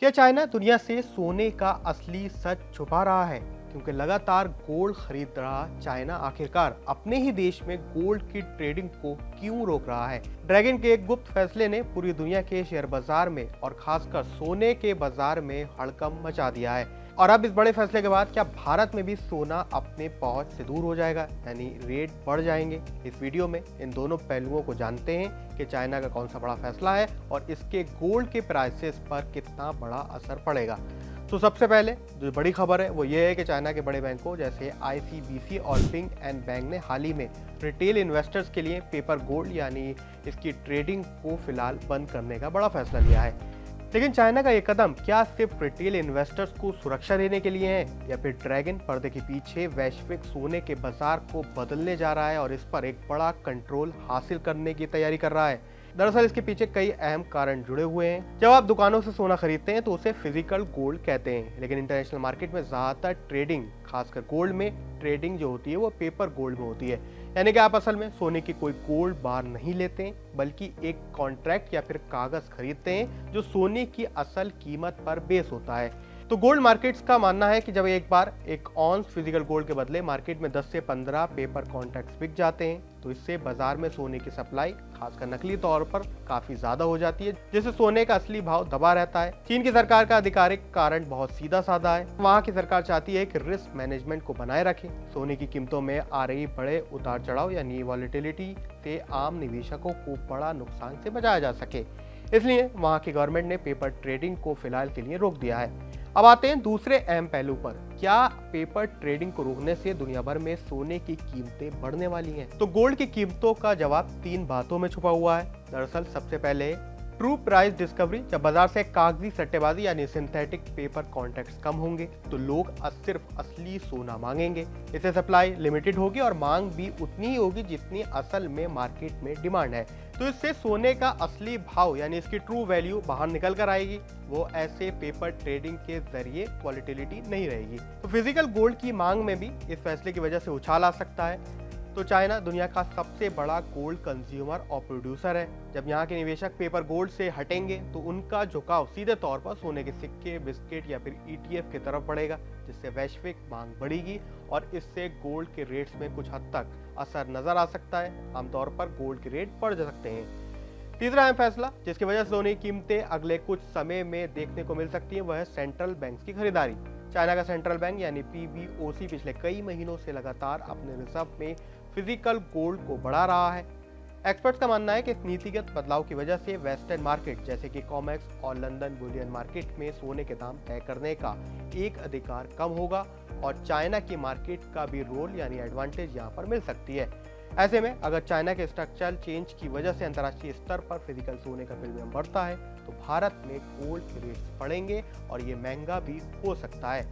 क्या चाइना दुनिया से सोने का असली सच छुपा रहा है? क्योंकि लगातार गोल्ड खरीद रहा चाइना आखिरकार अपने ही देश में गोल्ड की ट्रेडिंग को क्यों रोक रहा है? ड्रैगन के एक गुप्त फैसले ने पूरी दुनिया के शेयर बाजार में और खासकर सोने के बाजार में हड़कंप मचा दिया है। और अब इस बड़े फैसले के बाद क्या भारत में भी सोना अपने पहुंच से दूर हो जाएगा, यानी रेट बढ़ जाएंगे? इस वीडियो में इन दोनों पहलुओं को जानते हैं कि चाइना का कौन सा बड़ा फैसला है और इसके गोल्ड के प्राइसेस पर कितना बड़ा असर पड़ेगा। तो सबसे पहले जो बड़ी खबर है वो ये है कि चाइना के बड़े बैंकों जैसे आईसीबीसी और पिंग एंड बैंक ने हाल ही में रिटेल इन्वेस्टर्स के लिए पेपर गोल्ड यानी इसकी ट्रेडिंग को फिलहाल बंद करने का बड़ा फैसला लिया है। लेकिन चाइना का ये कदम क्या सिर्फ रिटेल इन्वेस्टर्स को सुरक्षा देने के लिए है या फिर ड्रैगन पर्दे के पीछे वैश्विक सोने के बाजार को बदलने जा रहा है और इस पर एक बड़ा कंट्रोल हासिल करने की तैयारी कर रहा है? दरअसल इसके पीछे कई अहम कारण जुड़े हुए हैं। जब आप दुकानों से सोना खरीदते हैं तो उसे फिजिकल गोल्ड कहते हैं, लेकिन इंटरनेशनल मार्केट में ज्यादातर ट्रेडिंग, खासकर गोल्ड में ट्रेडिंग जो होती है वो पेपर गोल्ड में होती है। यानी कि आप असल में सोने की कोई गोल्ड बार नहीं लेते हैं, बल्कि एक कॉन्ट्रैक्ट या फिर कागज खरीदते हैं जो सोने की असल कीमत पर बेस होता है। तो गोल्ड मार्केट्स का मानना है कि जब एक बार एक ऑन्स फिजिकल गोल्ड के बदले मार्केट में 10 से 15 पेपर कॉन्ट्रैक्ट्स बिक जाते हैं तो इससे बाजार में सोने की सप्लाई खासकर नकली तौर पर काफी ज्यादा हो जाती है, जिससे सोने का असली भाव दबा रहता है। चीन की सरकार का आधिकारिक कारण बहुत सीधा साधा है। वहाँ की सरकार चाहती है कि रिस्क मैनेजमेंट को बनाए रखे। सोने की कीमतों में आ रही बड़े उतार चढ़ाव यानी वॉलेटिलिटी से आम निवेशकों को बड़ा नुकसान से बचाया जा सके, इसलिए वहाँ की गवर्नमेंट ने पेपर ट्रेडिंग को फिलहाल के लिए रोक दिया है। अब आते हैं दूसरे अहम पहलू पर। क्या पेपर ट्रेडिंग को रोकने से दुनिया भर में सोने की कीमतें बढ़ने वाली हैं? तो गोल्ड की कीमतों का जवाब 3 बातों में छुपा हुआ है। दरअसल सबसे पहले ट्रू प्राइस डिस्कवरी। जब बाजार से कागजी सट्टेबाजी यानी सिंथेटिक पेपर कॉन्ट्रैक्ट्स कम होंगे तो लोग सिर्फ असली सोना मांगेंगे। इससे सप्लाई लिमिटेड होगी और मांग भी उतनी ही होगी जितनी असल में मार्केट में डिमांड है। तो इससे सोने का असली भाव यानी इसकी ट्रू वैल्यू बाहर निकल कर आएगी। वो ऐसे पेपर ट्रेडिंग के जरिए वॉलेटिलिटी नहीं रहेगी। तो फिजिकल गोल्ड की मांग में भी इस फैसले की वजह से उछाल आ सकता है। तो चाइना दुनिया का सबसे बड़ा गोल्ड कंज्यूमर और प्रोड्यूसर है। जब यहाँ के निवेशक पेपर गोल्ड से हटेंगे तो उनका झुकाव सीधे तौर पर सोने के सिक्के, बिस्किट या फिर ETF की तरफ बढ़ेगा, जिससे वैश्विक मांग बढ़ेगी और इससे गोल्ड के रेट्स में कुछ हद तक असर नजर आ सकता है। आमतौर पर गोल्ड के रेट बढ़ जा सकते हैं। तीसरा अहम फैसला जिसकी वजह से सोने की कीमतें अगले कुछ समय में देखने को मिल सकती है वह है सेंट्रल बैंक की खरीदारी। चाइना का सेंट्रल बैंक यानी PBOC पिछले कई महीनों से लगातार अपने रिजर्व में फिजिकल गोल्ड को बढ़ा रहा है। एक्सपर्ट्स का मानना है कि इस नीतिगत बदलाव की वजह से वेस्टर्न मार्केट जैसे कि कॉमेक्स और लंदन बुलियन मार्केट में सोने के दाम तय करने का एक अधिकार कम होगा और चाइना की मार्केट का भी रोल यानी एडवांटेज यहाँ पर मिल सकती है। ऐसे में अगर चाइना के स्ट्रक्चरल चेंज की वजह से अंतर्राष्ट्रीय स्तर पर फिजिकल सोने का प्रीमियम बढ़ता है तो भारत में गोल्ड के रेट्स बढ़ेंगे और ये महंगा भी हो सकता है।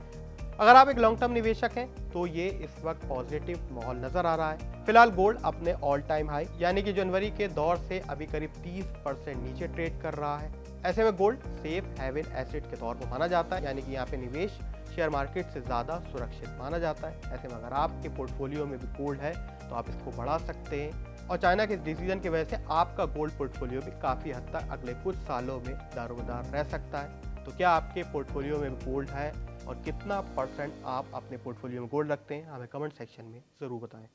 अगर आप एक लॉन्ग टर्म निवेशक हैं तो ये इस वक्त पॉजिटिव माहौल नजर आ रहा है। फिलहाल गोल्ड अपने ऑल टाइम हाई यानी कि जनवरी के दौर से अभी करीब 30% नीचे ट्रेड कर रहा है। ऐसे में गोल्ड सेफ हेवन एसेट के तौर पर माना जाता है, यानी कि यहाँ पे निवेश शेयर मार्केट से ज्यादा सुरक्षित माना जाता है। ऐसे में अगर आपके पोर्टफोलियो में भी गोल्ड है तो आप इसको बढ़ा सकते हैं और चाइना के डिसीजन की वजह से आपका गोल्ड पोर्टफोलियो भी काफी हद तक अगले कुछ सालों में दारोमदार रह सकता है। तो क्या आपके पोर्टफोलियो में गोल्ड है और कितना % आप अपने पोर्टफोलियो में गोल्ड रखते हैं, हमें कमेंट सेक्शन में जरूर बताएं।